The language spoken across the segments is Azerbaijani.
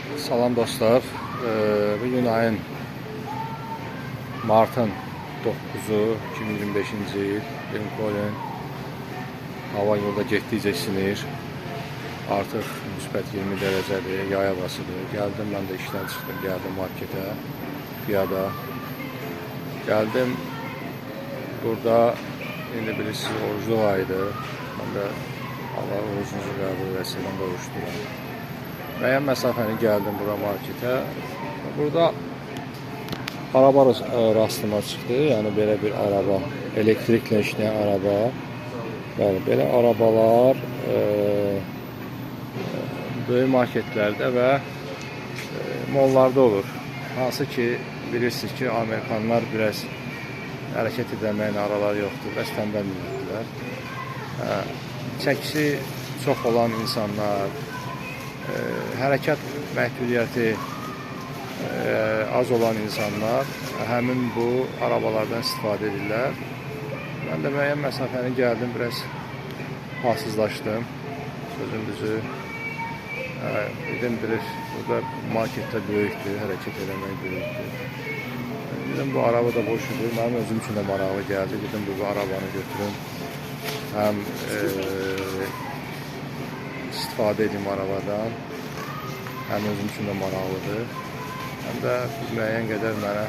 Salam dostlar. Bugün ayın Mart'ın 9'u 2025-ci il. Lincoln hava yolda getdikcə isinir. Artıq müsbət 20 dərəcədir, yay havasıdır. Gəldim, mən də işdən çıxdım, gəldim marketə, piyada. Gəldim, burada indi bilirsiniz, orucluq ayıdır. Mən də Allah orucunuzu qəbul etsin, mən də orucluyam. Müəyyən məsafəni gəldim bura marketə. Burada araba rastıma çıxdı. Yəni belə bir araba, elektriklə işləyən araba. Bəli, belə arabalar böyük marketlərdə və mollarda olur. Hansı ki, bilirsiniz ki, Amerikanlar biraz hərəkət edəməyin araları yoxdur. Bəs tənbəl millətlər. Çəkisi çox olan insanlar, hərəkət məhdudiyyəti az olan insanlar həmin bu arabalardan istifadə edirlər. Mən də müəyyən məsafəni gəldim, biraz hasızlaşdım. Sözün düzü, dedim, burada marketdə böyükdür, hərəkət eləmək böyükdür. Dedim, bu araba da boş idi, mənim özüm üçün də maraqlı gəldi. Dedim, bu arabanı götürüm, həm istifadə edeyim arabadan, həm özüm üçün də maraqlıdır, həm də müəyyən qədər mənə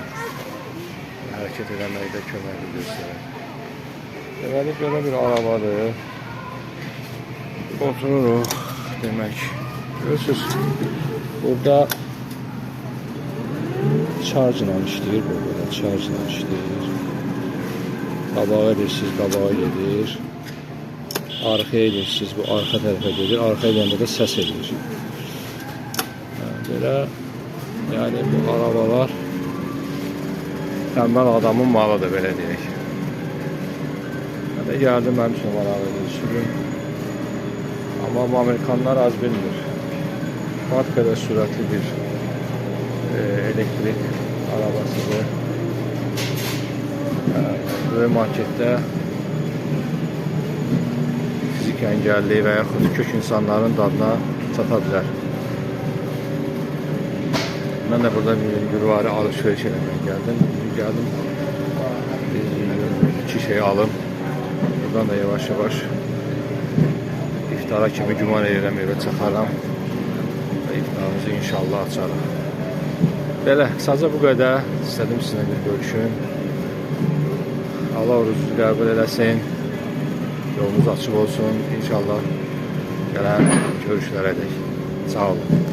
hərəkət eləməkdə köməkli göstərir. Deməli, belə bir arabadır. Otururuq, demək. Görürsünüz, burada charge-la işləyir, burada charge-la işləyir. Qabağa edirsiniz, qabağa gedir. Arxaya edirsiniz, bu arxa tərəfə gedir. Arxaya gedəndə də səs edir. Belə, yəni bu arabalar tənbəl adamın malıdır, belə deyək. Mən də gəldim, mənim üçün maraqlı edir, sürün. Amma bu Amerikanlar az bilmir. Bax, belə sürətli bir elektrik arabasıdır. Böyük marketdə fizik əngəlli və yaxud kök insanların dadına çata bilər. Mən də burada yürüvarı alışveriş eləmək gəldim. İki şey alım. Buradan da yavaş-yavaş iftara kimi güman edirəm, evə çataram. Və iftarımızı inşallah açarım. Belə, sadəcə bu qədər. İstədim sizinlə bir görüşüm. Allah orucunuzu qəbul eləsin. Yolunuz açıq olsun. İnşallah gələn görüşlərə dək. Sağ olun.